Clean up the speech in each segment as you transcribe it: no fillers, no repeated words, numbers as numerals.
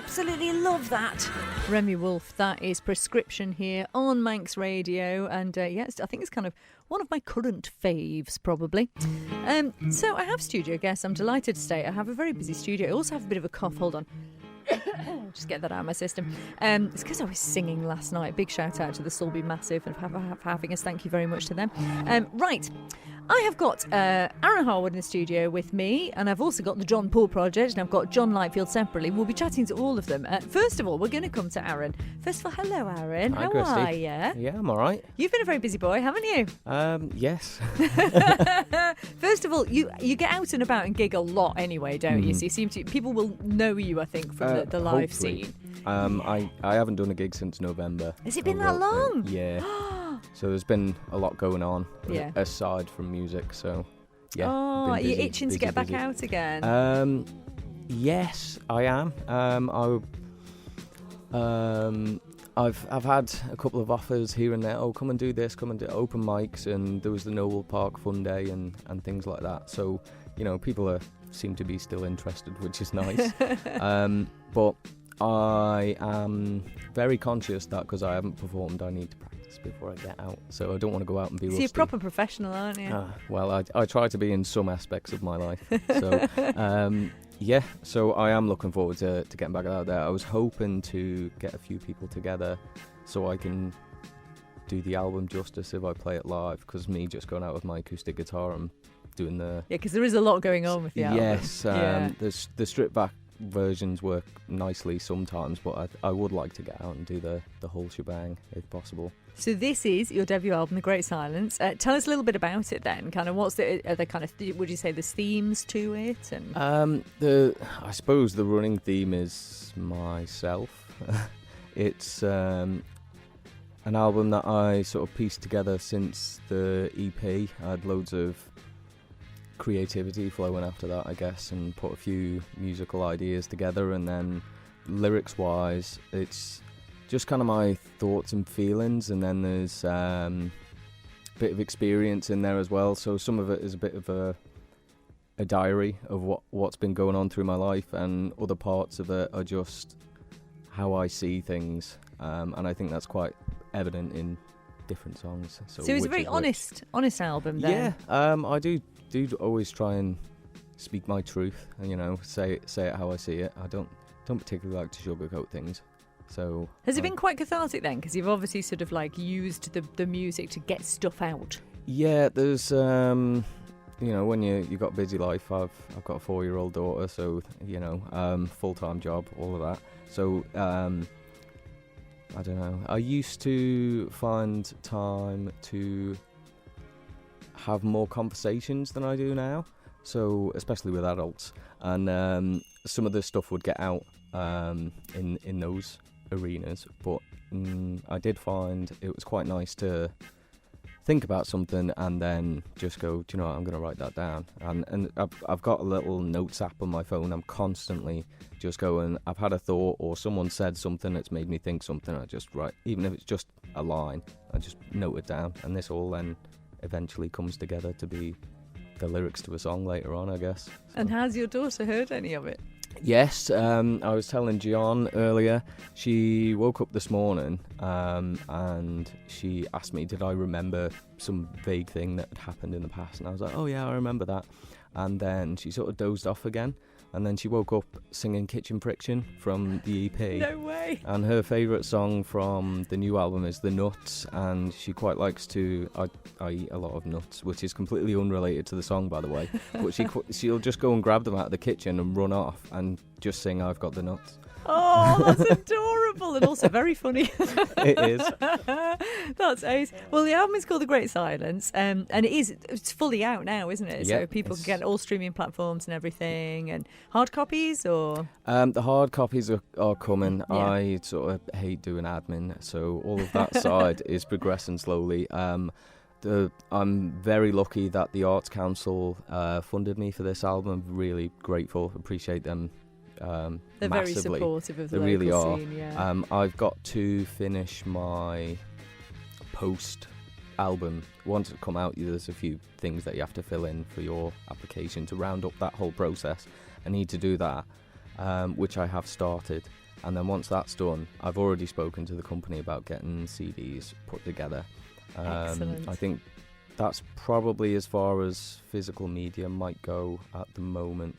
absolutely love that. Remy Wolf, that is Prescription here on Manx Radio. And yes, I think it's kind of one of my current faves, probably. So I have studio guests. I'm delighted to say I have a very busy studio. I also have a bit of a cough. Hold on. Just get that out of my system. It's because I was singing last night. Big shout out to the Sulby Massive and for having us. Thank you very much to them. Right. I have got Aaron Harwood in the studio with me, and I've also got the John Paul Project, and I've got John Lightfield separately. We'll be chatting to all of them. First of all, we're going to come to Aaron. First of all, hello, Aaron. Hi, How Christy. are you? Yeah, I'm all right. You've been a very busy boy, haven't you? Yes. First of all, you get out and about and gig a lot anyway, don't you? So you seem to people will know you, I think, from the live hopefully. scene. I haven't done a gig since November. Has it been that long? Yeah. So there's been a lot going on aside from music. So yeah. Oh, are you busy, itching to get back out again? Yes, I am. I've had a couple of offers here and there. Oh, come and do this, come and do open mics, and there was the Noble Park Fun Day and things like that. So, people seem to be still interested, which is nice. But I am very conscious that because I haven't performed, I need to practice before I get out. So I don't want to go out and be rusty. You're a proper professional, aren't you? Well, I try to be in some aspects of my life. So, yeah, so I am looking forward to getting back out there. I was hoping to get a few people together so I can do the album justice if I play it live, because me just going out with my acoustic guitar and doing the... Yeah, because there is a lot going on with the album. Yes, the stripped back versions work nicely sometimes, but I would like to get out and do the whole shebang if possible. So this is your debut album, The Great Silence. Tell us a little bit about it then. Kind of are the kind of, would you say there's themes to it? And I suppose the running theme is myself. It's an album that I sort of pieced together since the EP. I had loads of creativity flowing after that, I guess, and put a few musical ideas together, and then lyrics wise it's just kind of my thoughts and feelings, and then there's a bit of experience in there as well, so some of it is a bit of a diary of what's been going on through my life, and other parts of it are just how I see things, and I think that's quite evident in different songs. So it's a very honest album then. Yeah, I do always try and speak my truth, and say it how I see it. I don't particularly like to sugarcoat things. So has it been quite cathartic then? Because you've obviously sort of like used the music to get stuff out. Yeah, there's when you got a busy life. I've got a 4-year-old daughter, so full-time job, all of that. So I don't know. I used to find time to have more conversations than I do now, so especially with adults, and some of the stuff would get out in those arenas, but I did find it was quite nice to think about something and then just go, do you know what, I'm going to write that down, and I've got a little notes app on my phone. I'm constantly just going, I've had a thought or someone said something that's made me think something, I just write, even if it's just a line, I just note it down, and this all then eventually comes together to be the lyrics to a song later on, I guess. So. And has your daughter heard any of it? Yes, I was telling Gian earlier, she woke up this morning and she asked me, did I remember some vague thing that had happened in the past, and I was like, oh yeah, I remember that, and then she sort of dozed off again, and then she woke up singing Kitchen Friction from the EP. No way. And her favourite song from the new album is The Nuts, and she quite likes to... I eat a lot of nuts, which is completely unrelated to the song, by the way, but she'll just go and grab them out of the kitchen and run off and just sing I've Got the Nuts. Oh, that's adorable, and also very funny. It is. That's ace. Well, the album is called The Great Silence, and it's fully out now, isn't it? Yeah, so people can get all streaming platforms and everything, and hard copies, or the hard copies are coming. Yeah. I sort of hate doing admin, so all of that side is progressing slowly. I'm very lucky that the Arts Council funded me for this album. I'm really grateful, appreciate them. They're massively. very supportive of the They really local are. scene, yeah. I've got to finish my post album. Once it come out, there's a few things that you have to fill in for your application to round up that whole process. I need to do that, which I have started, And then once that's done, I've already spoken to the company about getting CDs put together. Excellent. I think that's probably as far as physical media might go at the moment.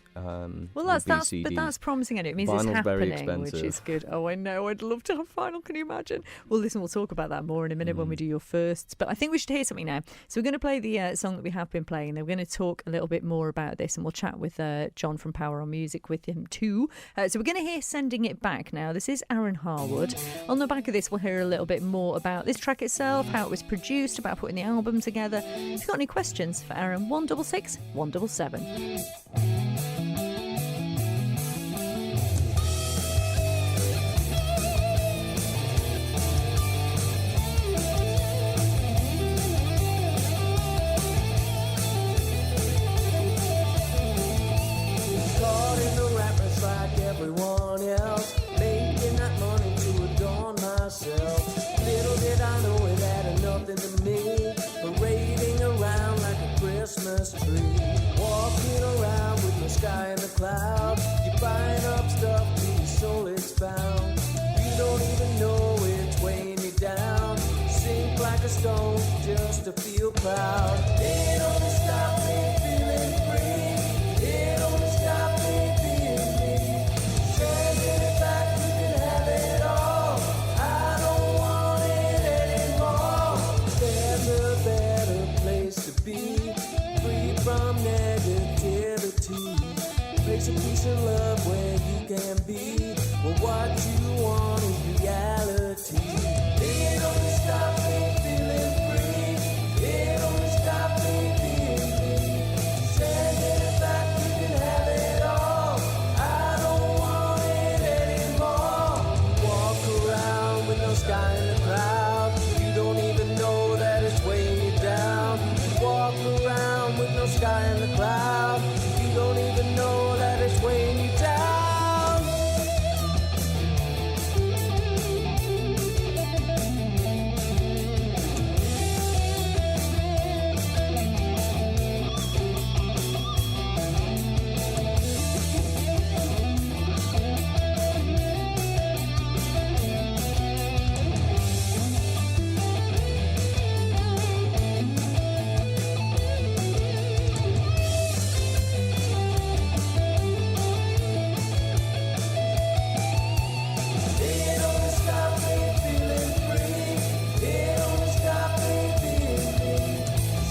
Well, that's but that's promising, and it means Vinyl's it's very happening, which is good. Oh, I know. I'd love to have vinyl. Can you imagine? Well, listen, we'll talk about that more in a minute when we do your firsts. But I think we should hear something now. So we're going to play the song that we have been playing. Then we're going to talk a little bit more about this, and we'll chat with John from Power on Music with him too. So we're going to hear "Sending It Back" now. This is Aaron Harwood. On the back of this, we'll hear a little bit more about this track itself, how it was produced, about putting the album together. If you've got any questions for Aaron, 166 177. Everyone else, making that money to adorn myself. Little did I know it added nothing to me, parading around like a Christmas tree. Walking around with the sky and the clouds. You're buying up stuff till your soul is found. You don't even know it's weighing you down. Sink like a stone just to feel proud. It only stopped me feeling free. It only stopped me being me. Sending it back, you can have it all. I don't want it anymore. There's a better place to be, free from negativity. Place of peace and love where you can be. Well, what you want is reality. It only stopped me feeling free. It only stopped me being me. Sending it back, you can have it all. I don't want it anymore. Walk around with no sky in the cloud. You don't even know that it's weighing you down. You walk around with no sky in the cloud. You don't even know that it's weighing you down. It only stopped me feeling free. It only stopped me being me.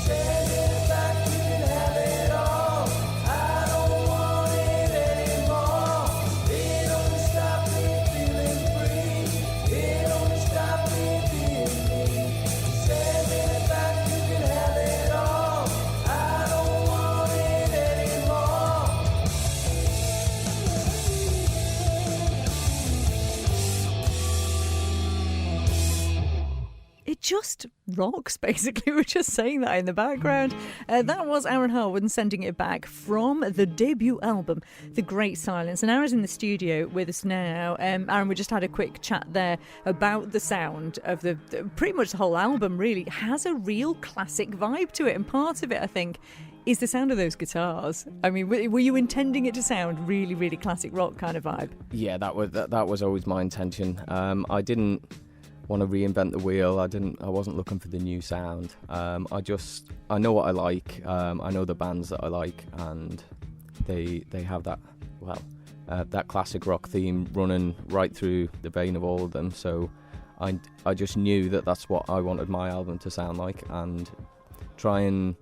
Sending it back, you can have it all. I don't want it anymore. It only stopped me feeling free. It only stopped me being me. Sending it back, you can have it all. I don't want it anymore. It just rocks, basically. We're just saying that in the background. That was Aaron Harwood and Sending It Back from the debut album, The Great Silence. And Aaron's in the studio with us now. Aaron, we just had a quick chat there about the sound of the pretty much the whole album, really. It has a real classic vibe to it. And part of it, I think, is the sound of those guitars. I mean, were you intending it to sound really, really classic rock kind of vibe? Yeah, that was always my intention. I didn't want to reinvent the wheel. I wasn't looking for the new sound. I know what I like. I know the bands that I like, and they have that that classic rock theme running right through the vein of all of them. So I just knew that that's what I wanted my album to sound like, and try and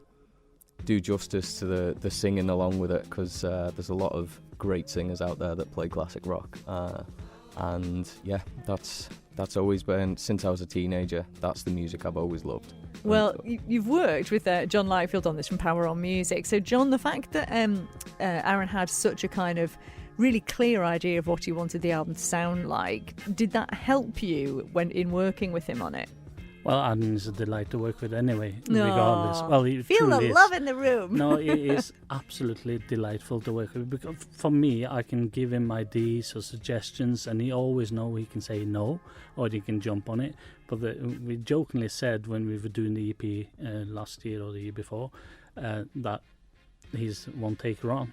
do justice to the singing along with it, because there's a lot of great singers out there that play classic rock. And yeah, that's always been, since I was a teenager, that's the music I've always loved. Well, you've worked with John Lightfield on this from Power on Music. So, John, the fact that Aaron had such a kind of really clear idea of what he wanted the album to sound like, did that help you when in working with him on it? Well, Adam is a delight to work with anyway, No. regardless. Well, he Feel the truly is. love in the room. No, it is absolutely delightful to work with. Because for me, I can give him ideas or suggestions, and he always knows he can say no, or he can jump on it. But we jokingly said when we were doing the EP last year or the year before that he's one taker on.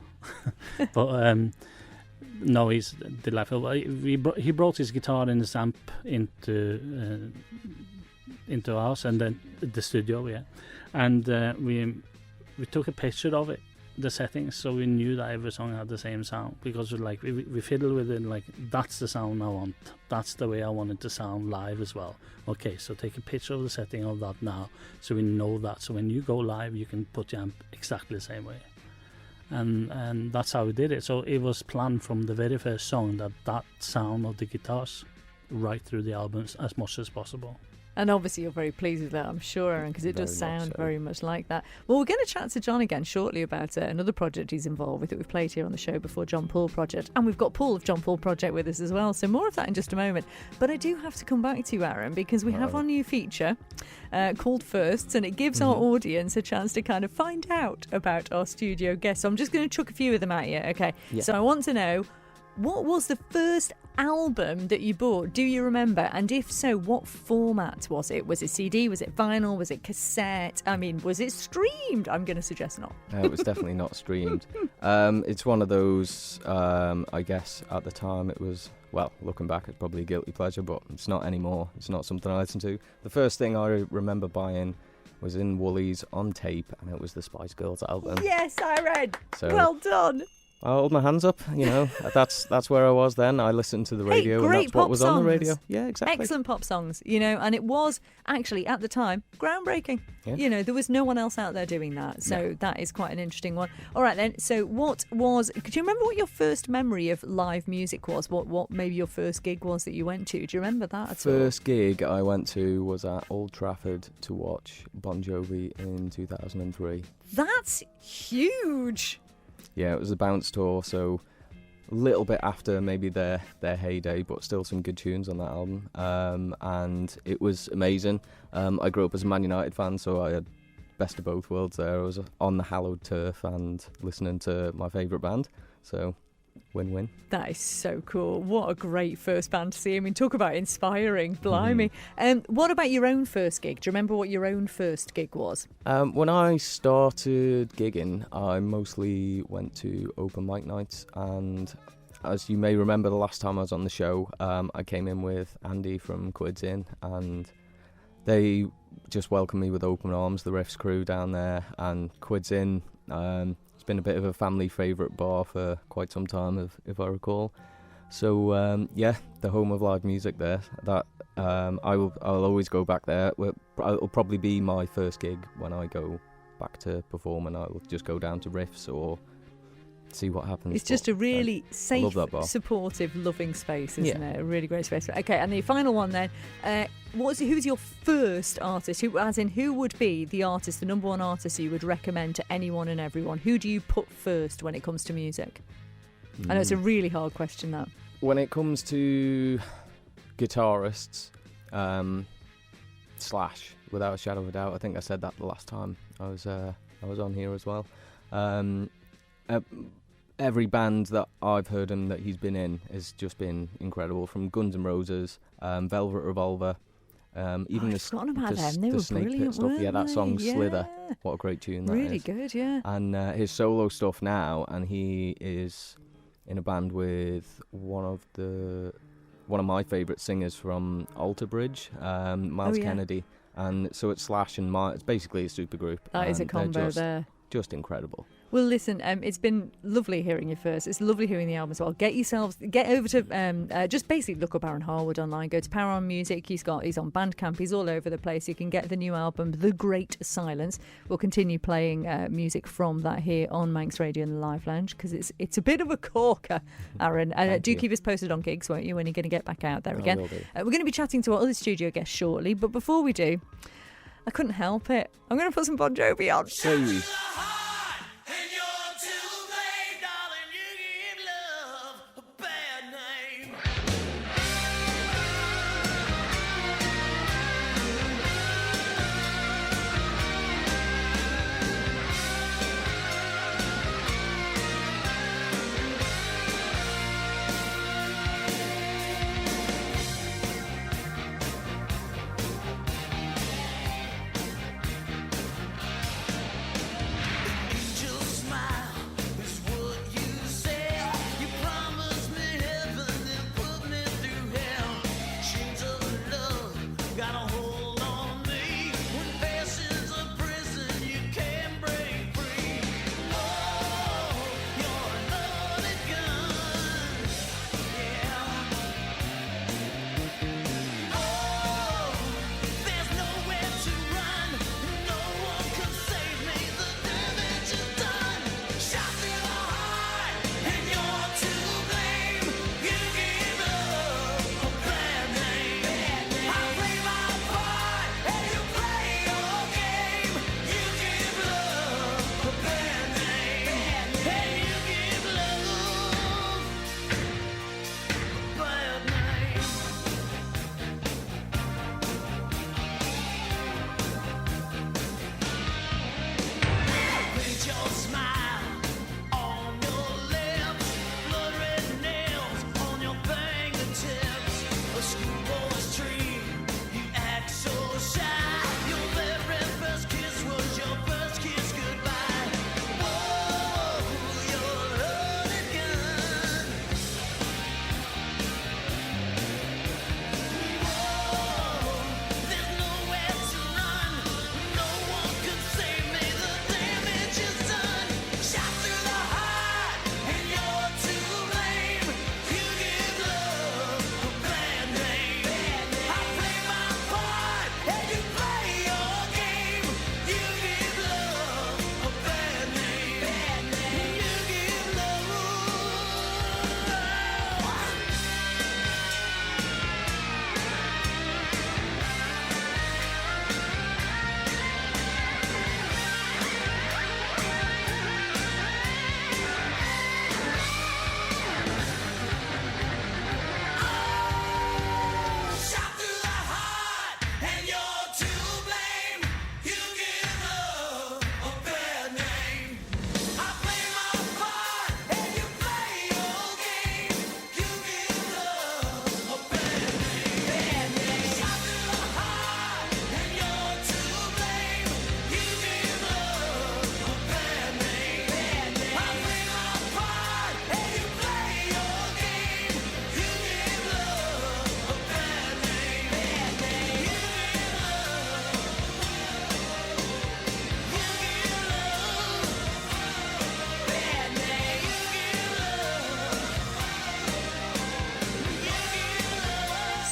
But No, he's delightful. He brought his guitar and his amp into our house and then the studio, yeah. And we took a picture of it, the settings, so we knew that every song had the same sound, because we fiddled with it like, that's the sound I want, that's the way I want it to sound live as well. Okay, so take a picture of the setting of that now, so we know that, so when you go live you can put your amp exactly the same way. And that's how we did it. So it was planned from the very first song that sound of the guitars right through the albums as much as possible. And obviously you're very pleased with that, I'm sure, Aaron, because it does Very much sound so. very much like that. Well, we're going to chat to John again shortly about another project he's involved with that we've played here on the show before, John Paul Project. And we've got Paul of John Paul Project with us as well, so more of that in just a moment. But I do have to come back to you, Aaron, because we have our new feature called Firsts, and it gives our audience a chance to kind of find out about our studio guests. So I'm just going to chuck a few of them at you, okay? Yeah. So I want to know, what was the first album that you bought? Do you remember? And if so, what format was it? Was it CD? Was it vinyl? Was it cassette? I mean, was it streamed? I'm going to suggest not. It was definitely not streamed. It's one of those, I guess at the time it was, well, looking back, it's probably a guilty pleasure, but it's not anymore. It's not something I listen to. The first thing I remember buying was in Woolies on tape, and it was the Spice Girls album. Yes, Aaron. So Well done. I hold my hands up, you know. That's where I was then. I listened to the radio, and great that's what pop was on the radio. songs. Yeah, exactly. Excellent pop songs, you know, and it was actually at the time groundbreaking. Yeah. You know, there was no one else out there doing that, so that is quite an interesting one. All right then, so could you remember what your first memory of live music was? What maybe your first gig was that you went to? Do you remember that at all? First gig I went to was at Old Trafford to watch Bon Jovi in 2003. That's huge. Yeah, it was a bounce tour, so a little bit after maybe their heyday, but still some good tunes on that album. And it was amazing. I grew up as a Man United fan, so I had best of both worlds there. I was on the hallowed turf and listening to my favourite band, so win-win. That is so cool. What a great first band to see. I mean, talk about inspiring, blimey. What about your own first gig? Do you remember what your own first gig was? When I started gigging, I mostly went to open mic nights, and as you may remember, the last time I was on the show, I came in with Andy from Quids Inn, and they just welcomed me with open arms, the Riffs crew down there. And Quids Inn, it's been a bit of a family favourite bar for quite some time, if I recall. So yeah, the home of live music there. That I'll always go back there. It'll probably be my first gig when I go back to perform, and I'll just go down to Riffs or see what happens. It's just a really safe, that bar. supportive, loving space, isn't it? A really great space. Okay, and the final one then. Who's your first artist? Who would be the artist, the number one artist you would recommend to anyone and everyone? Who do you put first when it comes to music? I know it's a really hard question, that. When it comes to guitarists, Slash, without a shadow of a doubt. I think I said that the last time I was on here as well. Every band that I've heard him that he's been in has just been incredible. From Guns N' Roses, Velvet Revolver, even I'd forgotten about them. They were Snake brilliant, Pit stuff. weren't Yeah, that song they? Slither. Yeah. What a great tune that Really is. good, yeah. And his solo stuff now, and he is in a band with one of my favourite singers from Alter Bridge, Miles Kennedy. And so it's Slash and it's basically a super group. That is a and they're combo there. Just incredible. Well, listen, it's been lovely hearing you first. It's lovely hearing the album as well. Get over to, just basically look up Aaron Harwood online. Go to Power On Music. He's on Bandcamp. He's all over the place. You can get the new album, The Great Silence. We'll continue playing music from that here on Manx Radio in the Live Lounge, because it's a bit of a corker, Aaron. Do keep us posted on gigs, won't you, when you're going to get back out there again. I will do. We're going to be chatting to our other studio guests shortly, but before we do, I couldn't help it. I'm going to put some Bon Jovi on. Hey.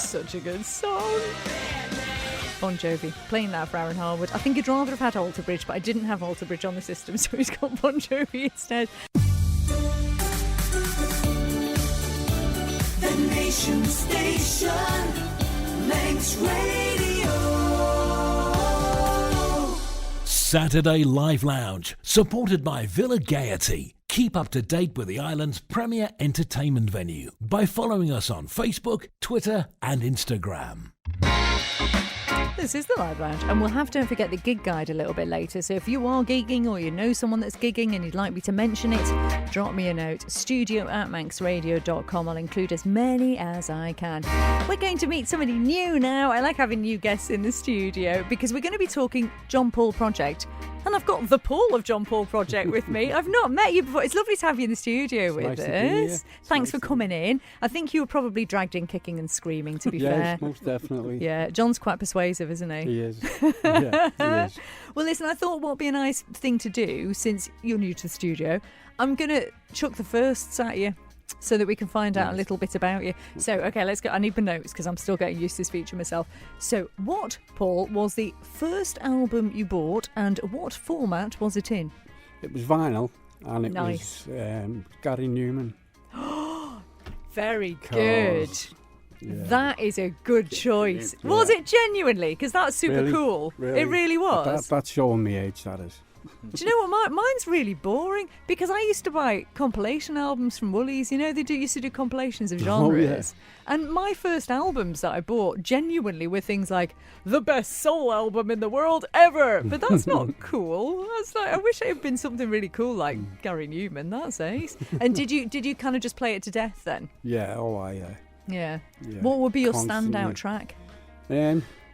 such a good song. Bon Jovi, playing that for Aaron Harwood. I think he'd rather have had Alter Bridge, but I didn't have Alter Bridge on the system, so he's got Bon Jovi instead. The Nation Station, Manx Radio. Saturday Live Lounge, supported by Villa Gaiety. Keep up to date with the island's premier entertainment venue by following us on Facebook, Twitter and Instagram. This is the Live Lounge, and we'll have to forget the gig guide a little bit later. So if you are gigging or you know someone that's gigging and you'd like me to mention it, drop me a note, studio@manxradio.com. I'll include as many as I can. We're going to meet somebody new now. I like having new guests in the studio because we're going to be talking John Paul Project. And I've got the Paul of John Paul Project with me. I've not met you before. It's lovely to have you in the studio with us. Thanks for coming in. I think you were probably dragged in kicking and screaming, to be fair. Yes, most definitely. Yeah, John's quite persuasive, isn't he? He is. Yeah, he is. Well, listen, I thought what would be a nice thing to do, since you're new to the studio, I'm going to chuck the firsts at you so that we can find out a little bit about you. So, okay, let's go. I need my notes because I'm still getting used to this feature myself. So, what, Paul, was the first album you bought and what format was it in? It was vinyl and it Nice. was Gary Newman. Very good. Yeah. That is a good choice. Yeah. Was it genuinely? Because that's super Really? cool. Really? It really was. That's showing me age, that is. Do you know what? Mine's really boring because I used to buy compilation albums from Woolies. You know, they used to do compilations of genres. And my first albums that I bought genuinely were things like the best soul album in the world ever. But that's not cool. That's like, I wish it had been something really cool like Gary Newman. That's ace. And did you kind of just play it to death then? Yeah, Yeah. yeah. What would be your Constantly. standout track?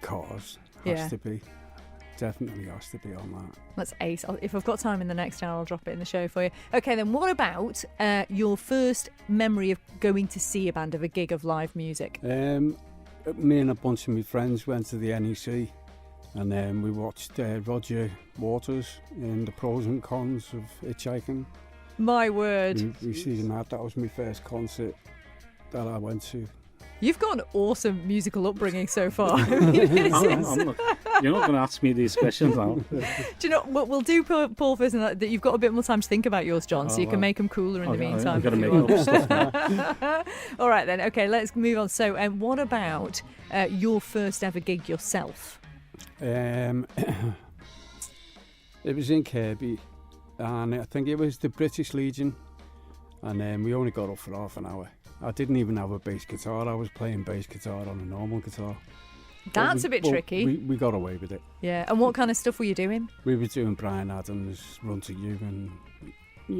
Cars. Yeah. Has to be. Definitely has to be on that. That's ace. If I've got time in the next hour, I'll drop it in the show for you. Okay, then what about your first memory of going to see a band, of a gig of live music? Me and a bunch of my friends went to the NEC and then we watched Roger Waters in the pros and cons of hitchhiking. My word. We seen that. That was my first concert that I went to. You've got an awesome musical upbringing so far. You're not going to ask me these questions now. Do you know what we'll do, Paul, first, and that you've got a bit more time to think about yours, John, so you can make them cooler in the meantime. I've got to if make you want. up stuff now. All right then. Okay, let's move on. So, what about your first ever gig yourself? It was in Kirby, and I think it was the British Legion, and we only got up for half an hour. I didn't even have a bass guitar. I was playing bass guitar on a normal guitar. That's a bit tricky. We got away with it. Yeah. And what kind of stuff were you doing? We were doing Bryan Adams, Run to You, and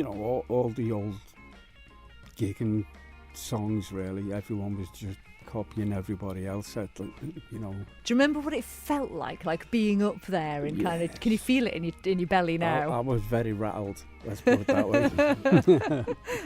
all the old gigging songs. Really, everyone was just copying everybody else. Do you remember what it felt like being up there and kind of? Can you feel it in your belly now? I was very rattled. Let's put it that way.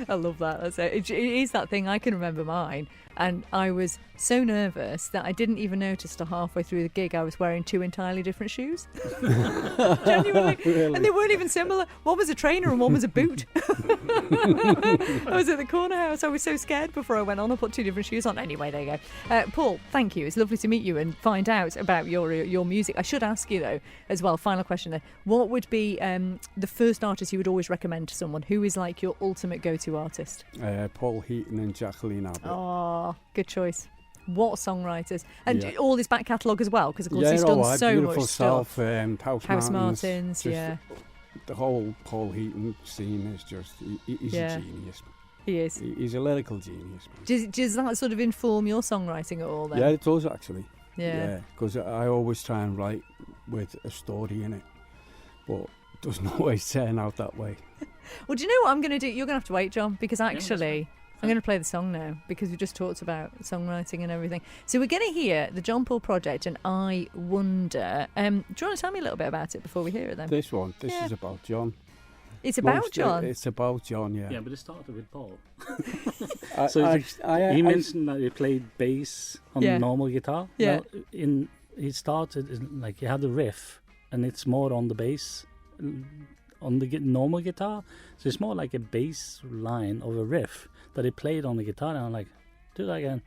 I love that. That's it. It is that thing. I can remember mine, and I was so nervous that I didn't even notice till halfway through the gig I was wearing two entirely different shoes. Genuinely. Really? And they weren't even similar. One was a trainer and one was a boot. I was at the corner house. I was so scared before I went on. I put two different shoes on. Anyway, there you go. Paul, thank you. It's lovely to meet you and find out about your music. I should ask you though, as well, final question there. What would be the first artist you would always recommend to someone? Who is like your ultimate go-to artist? Paul Heaton and Jacqueline Abbott. Oh, good choice. What songwriters. And all his back catalogue as well, because of course he's done done so Beautiful much stuff. House Martins, just yeah. The whole Paul Heaton scene is just, he's a genius. He is. He's a lyrical genius. Does that sort of inform your songwriting at all then? Yeah, it does actually. Yeah. Because I always try and write with a story in it, but it doesn't always turn out that way. Well, do you know what I'm going to do? You're going to have to wait, John, because actually I'm going to play the song now because we just talked about songwriting and everything. So we're going to hear the John Paul Project and I Wonder. Do you want to tell me a little bit about it before we hear it then? This is about John. It's about John? It's about John, yeah. Yeah, but it started with Paul. He mentioned that he played bass on normal guitar. Yeah. Well, he started, like, he had a riff, and it's more on the bass, on the normal guitar. So it's more like a bass line of a riff that he played on the guitar, and I'm like, do that again.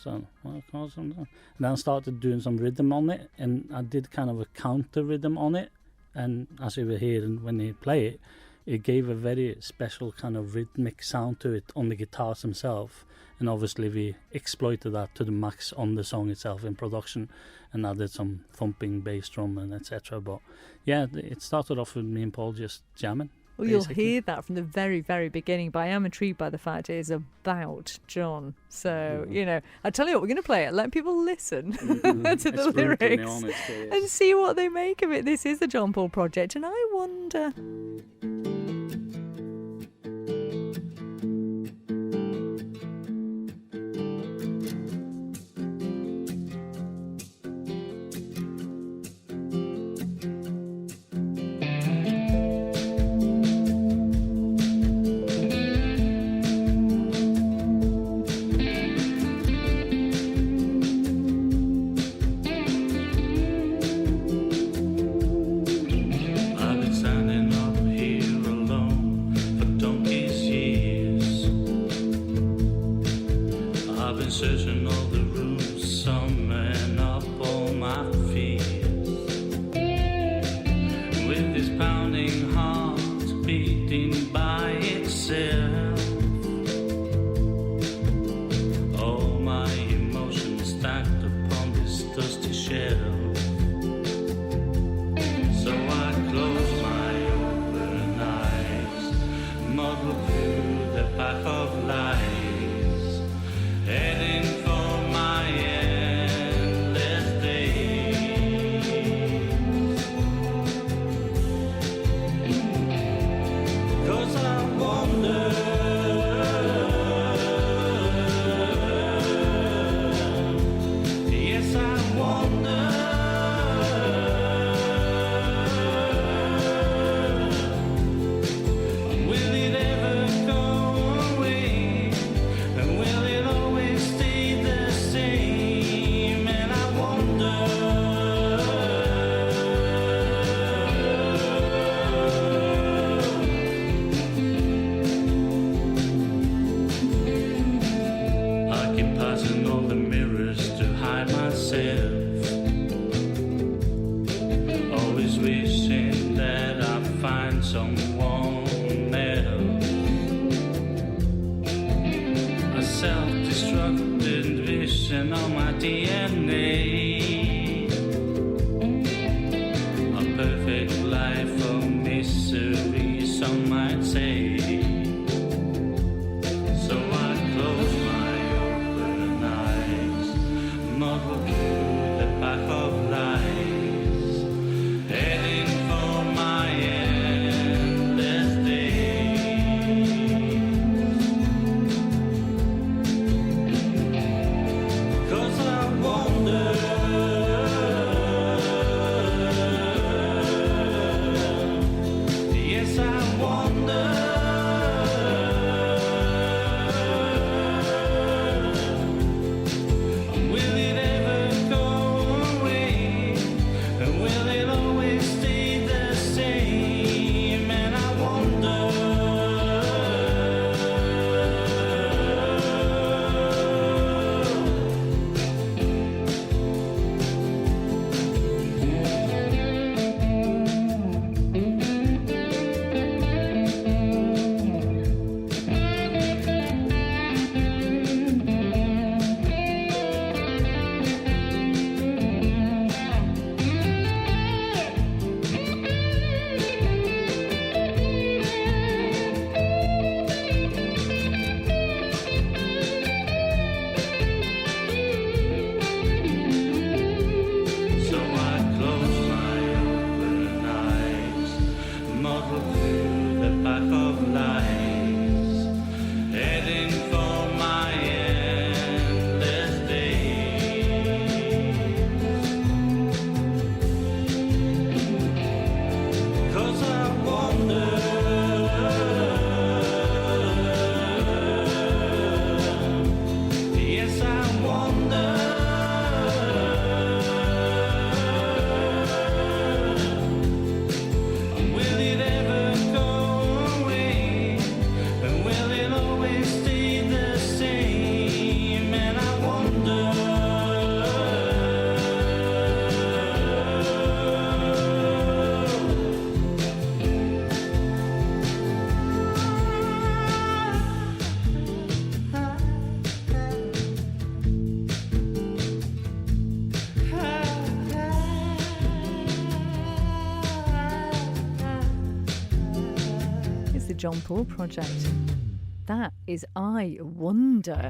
So, well, of course, and then I started doing some rhythm on it, and I did kind of a counter rhythm on it. And as you were hearing when they play it, it gave a very special kind of rhythmic sound to it on the guitars themselves. And obviously we exploited that to the max on the song itself in production, and added some thumping bass drum and etc. But yeah, it started off with me and Paul just jamming. Well, you'll basically. hear that from the very, very beginning, but I am intrigued by the fact it is about John. So, you know, I tell you what, we're going to play it. Let people listen to the It's brutally lyrics honest, it is. and see what they make of it. This is the John Paul Project, and I wonder... I've been standing up here alone for donkey's years. I've been searching all the rooms, summing up all my fears. With this pounding heart beating by itself, all my emotions stacked upon this dusty shelf. So I close my open eyes, muddle through the path of lies, heading for my endless days. 'Cause I wonder, yes I wonder. Will it ever go away? And will it always stay the same? And I wonder. I keep passing all the mirrors to hide myself. Always wishing that I find someone else. A self-destructed vision on my DNA. A perfect life of misery, some might say. So I close my open eyes, muddle through the path of lies, heading for my endless days. 'Cause I wonder. John Paul Project. That is I Wonder.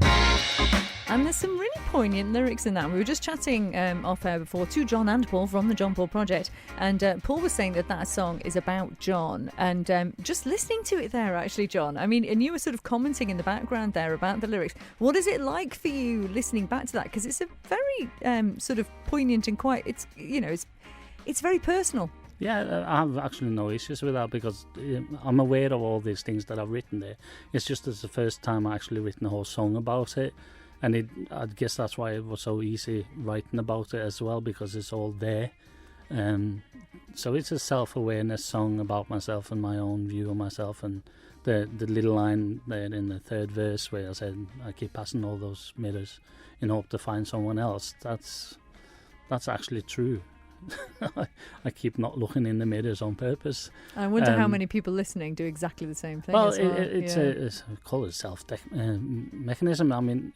And there's some really poignant lyrics in that. We were just chatting off air before to John and Paul from the John Paul Project, and Paul was saying that song is about John, and just listening to it there, actually, John, I mean, and you were sort of commenting in the background there about the lyrics. What is it like for you listening back to that? Because it's a very sort of poignant and quite, it's very personal. Yeah, I have actually no issues with that because I'm aware of all these things that I've written there. It's just it's the first time I actually written a whole song about it. And I guess that's why it was so easy writing about it as well, because it's all there. So it's a self-awareness song about myself and my own view of myself. And the little line there in the third verse where I said, I keep passing all those mirrors in hope to find someone else. That's actually true. I keep not looking in the mirrors on purpose. I wonder how many people listening do exactly the same thing. Well, as well. It's call it mechanism. I mean,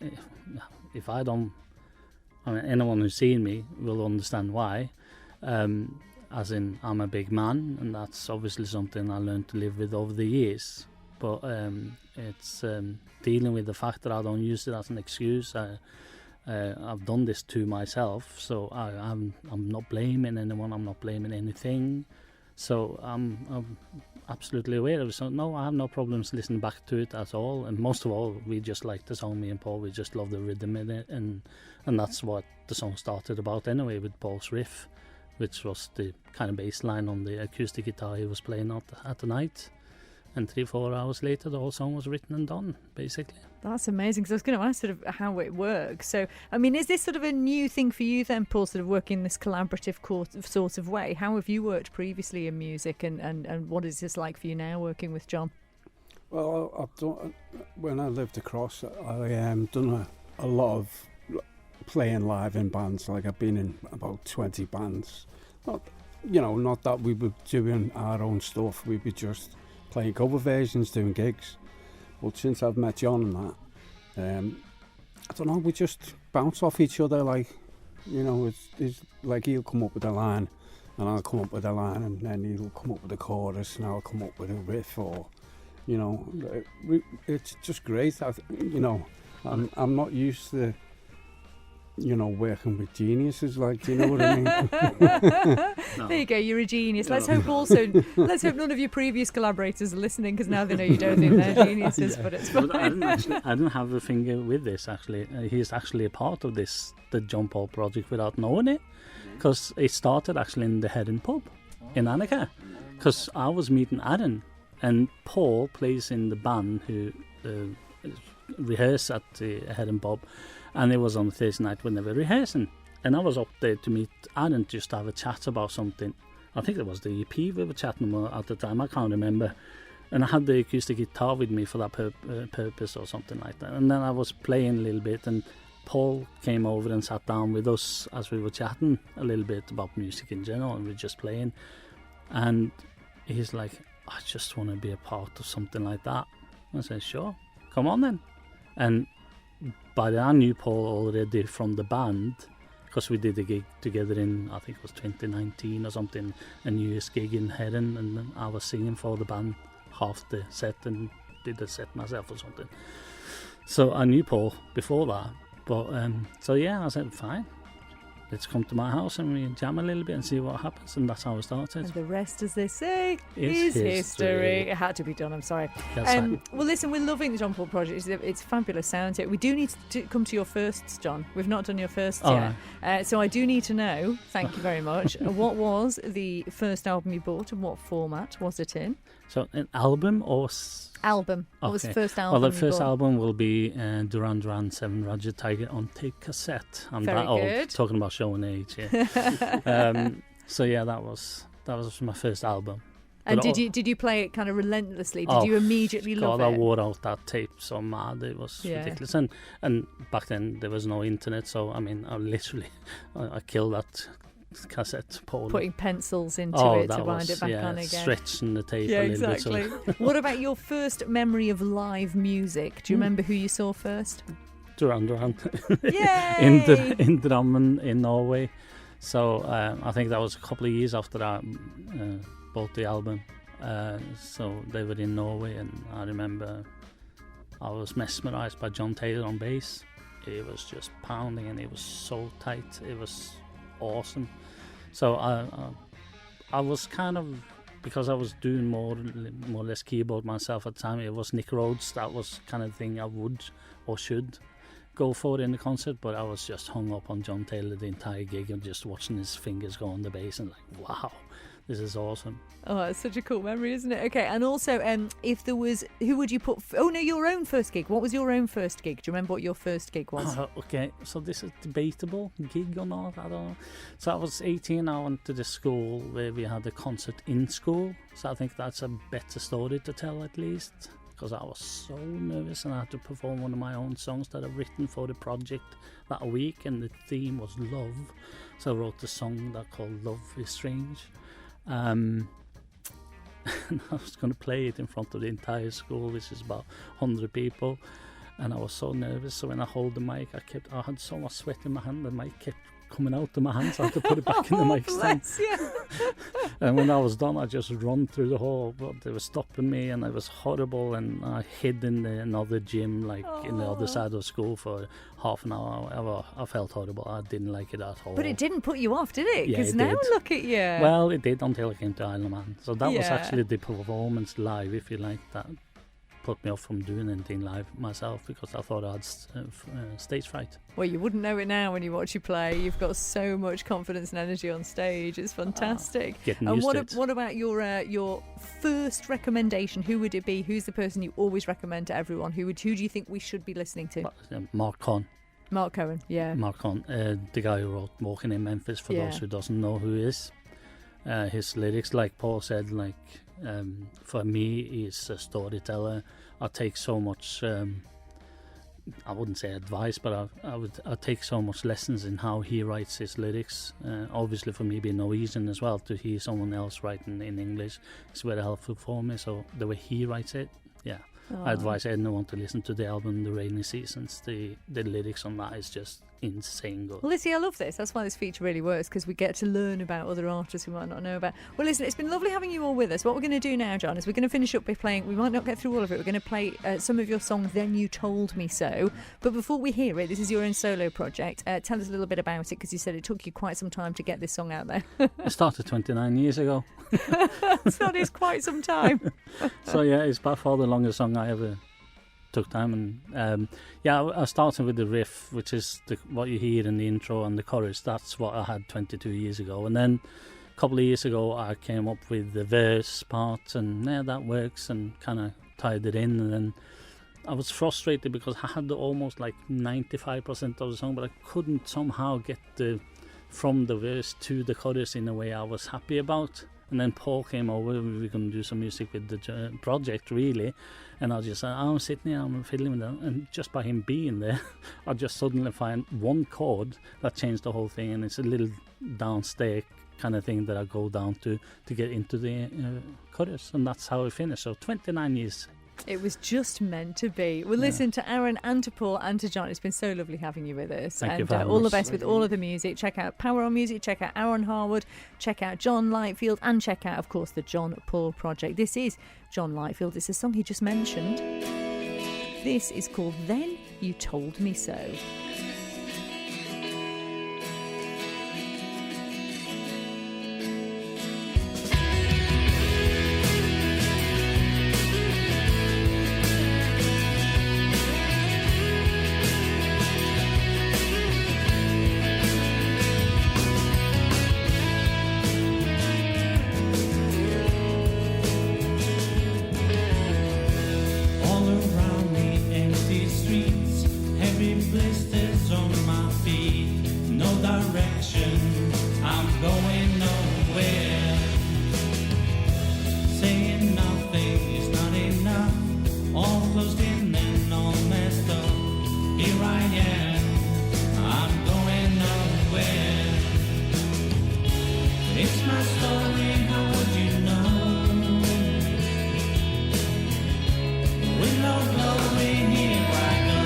if I don't, anyone who's seen me will understand why. As in, I'm a big man, and that's obviously something I learned to live with over the years. But it's dealing with the fact that I don't use it as an excuse. I've done this to myself, so I'm not blaming anyone. I'm not blaming anything. So I'm absolutely aware of it. So no, I have no problems listening back to it at all. And most of all, we just like the song, me and Paul. We just love the rhythm in it, and that's what the song started about anyway, with Paul's riff, which was the kind of bass line on the acoustic guitar he was playing at the night. And 3-4 hours later, the whole song was written and done, basically. That's amazing, because I was going to ask sort of how it works. So, I mean, is this sort of a new thing for you then, Paul, sort of working in this collaborative sort of way? How have you worked previously in music, and what is this like for you now working with John? Well, I've done, when I lived across, I done a lot of playing live in bands. Like, I've been in about 20 bands. Not that we were doing our own stuff. We were just playing cover versions, doing gigs. But since I've met John and that, I don't know, we just bounce off each other. Like, it's like he'll come up with a line and I'll come up with a line, and then he'll come up with a chorus and I'll come up with a riff, or it's just great. I'm not used to working with geniuses, like, do you know what I mean? No. There you go, you're a genius. Let's hope none of your previous collaborators are listening, because now they know you don't think they're geniuses, but it's fine. But I didn't have a finger with this, actually. He's actually a part of this, the John Paul Project, without knowing it, because it started actually in the Heron pub in Annika, because I was meeting Aaron, and Paul plays in the band who rehearse at the Heron pub. And it was on Thursday night when they were rehearsing. And I was up there to meet Aaron, just to have a chat about something. I think it was the EP we were chatting about at the time, I can't remember. And I had the acoustic guitar with me for that purpose or something like that. And then I was playing a little bit, and Paul came over and sat down with us as we were chatting a little bit about music in general, and we were just playing. And he's like, I just want to be a part of something like that. I said, sure, come on then. And by then I knew Paul already from the band, because we did a gig together in, I think it was 2019 or something, a New Year's gig in Heron, and then I was singing for the band half the set and did the set myself or something. So I knew Paul before that, but so yeah, I said, fine, let's come to my house and we jam a little bit and see what happens, and that's how it started. And the rest, as they say, is history. It had to be done, I'm sorry. Yes, well, listen, we're loving the John Paul Project. It's fabulous sound here. We do need to come to your firsts, John. We've not done your firsts yet. Right. So I do need to know, thank you very much, what was the first album you bought and what format was it in? So an album or... Album. What was the first album? Well, the first you bought? album will be Duran Duran 7 Roger Tiger on tape cassette. I'm Very that old, good. talking about showing age. Yeah. So yeah, that was my first album. And But did you play it kind of relentlessly? Did you immediately love God, it? I wore out that tape so mad. It was ridiculous. And back then there was no internet, so I mean, I literally I killed that cassette. Putting pencils into it to wind it back on again. Stretching the tape Yeah, a little exactly. bit. So. What about your first memory of live music? Do you remember who you saw first? Duran Duran. Yay! in Drammen in Norway. So I think that was a couple of years after I bought the album. So they were in Norway, and I remember I was mesmerised by John Taylor on bass. It was just pounding, and it was so tight. It was awesome. So I was kind of, because I was doing more or less keyboard myself at the time. It was Nick Rhodes. That was kind of thing I would or should go for in the concert, but I was just hung up on John Taylor the entire gig and just watching his fingers go on the bass and like, wow, this is awesome. Oh, it's such a cool memory, isn't it? Okay, and also, if there was, who would you put? Oh no, your own first gig. What was your own first gig? Do you remember what your first gig was? Okay, so this is debatable, gig or not, I don't know. So I was 18. I went to the school where we had a concert in school. So I think that's a better story to tell, at least, because I was so nervous and I had to perform one of my own songs that I've written for the project that week, and the theme was love. So I wrote a song that called Love is Strange. And I was going to play it in front of the entire school, which is about 100 people, and I was so nervous. So when I hold the mic, I had so much sweat in my hand, the mic kept coming out of my hands. I had to put it back in the mic stand. And when I was done, I just run through the hall, but they were stopping me, and it was horrible. And I hid in another gym, like in the other side of school, for half an hour. I felt horrible. I didn't like it at all. But it didn't put you off, did it? Yeah, Because it now did. look at you. Well, it did until I came to Isle of Man. So that was Yeah. actually the performance live, if you like, that put me off from doing anything live myself, because I thought I had stage fright. Well, you wouldn't know it now when you watch you play. You've got so much confidence and energy on stage. It's fantastic. Getting And used to it. what about your first recommendation? Who would it be? Who's the person you always recommend to everyone? Who do you think we should be listening to? Mark Cohn. Mark Cohen, yeah. Mark Cohn, the guy who wrote Walking in Memphis, for Yeah. those who doesn't know who he is. His lyrics, like Paul said, like for me, he's a storyteller. I take so much, I wouldn't say advice, but I take so much lessons in how he writes his lyrics. Obviously, for me being Norwegian as well, to hear someone else writing in English is very helpful for me. So the way he writes it, yeah. I advise anyone to listen to the album The Rainy Seasons. The lyrics on that is just insane good. Well, Lizzie, I love this. That's why this feature really works, because we get to learn about other artists we might not know about. Well, listen, it's been lovely having you all with us. What we're going to do now, John, is we're going to finish up by playing, we might not get through all of it, we're going to play some of your songs, Then You Told Me So. But before we hear it, this is your own solo project. Tell us a little bit about it, because you said it took you quite some time to get this song out there. It started 29 years ago. So it is quite some time. So yeah, it's by far the longest song I ever took time. And I started with the riff, which is what you hear in the intro and the chorus. That's what I had 22 years ago. And then a couple of years ago I came up with the verse part, and that works, and kind of tied it in. And then I was frustrated because I had almost like 95% of the song, but I couldn't somehow get from the verse to the chorus in a way I was happy about. And then Paul came over, we were going to do some music with the project, really. And I just said, I'm sitting here, I'm fiddling with that. And just by him being there, I just suddenly find one chord that changed the whole thing. And it's a little downstairs kind of thing that I go down to get into the chorus. And that's how it finished. So 29 years. It was just meant to be. Well, listen, to Aaron and to Paul and to John, it's been so lovely having you with us. Thank you and for having all the us. best with all of the music. Check out Power on Music, check out Aaron Harwood, check out John Lightfield, and check out, of course, the John Paul Project. This is John Lightfield. It's a song he just mentioned. This is called Then You Told Me So. All around me, empty streets, heavy blisters on my feet. No direction, I'm going nowhere. Saying nothing is not enough. All closed in and all messed up. Here I am, I'm going nowhere. It's my story, how would you know? With no glory, here I go.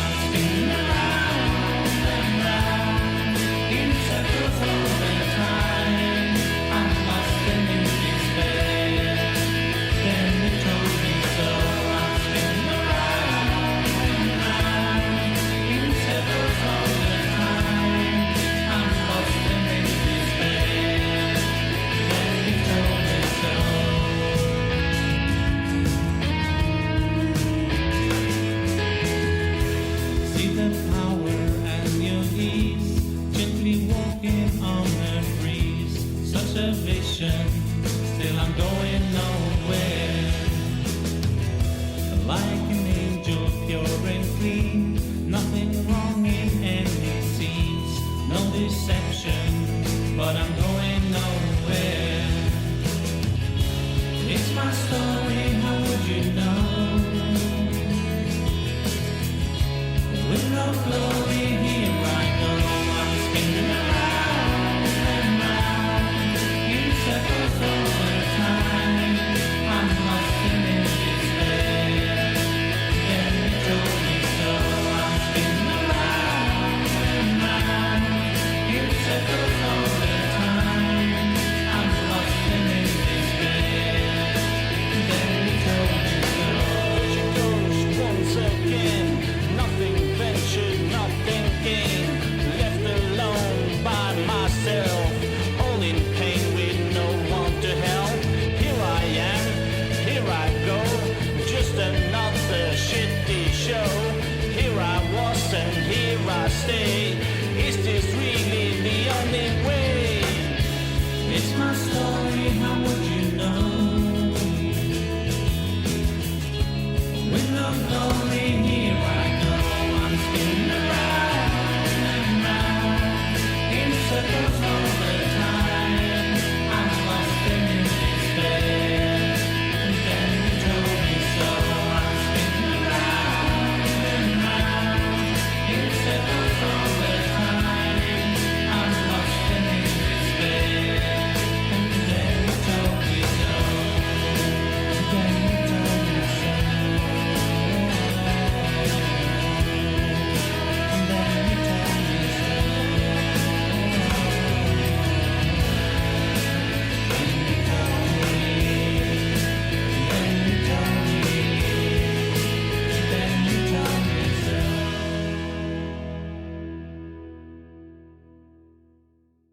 I'm spinning around and round in circles deception, still I'm going nowhere. Like an angel, pure and clean, nothing wrong in any scenes, no deception, but I'm going nowhere. It's my story, how would you know? With no glory, here I go, I'm spinning around and round in circles all the time. I'm lost in despair. Then you told me so. I'm spinning around and round in circles all the time. I'm lost in despair. Then you told me so. She goes once again. Nothing ventured, nothing gained. Left alone by myself, all in pain with no one to help. Here I am, here I go, just another shitty show. Here I was and here I stay. Is this really the only way?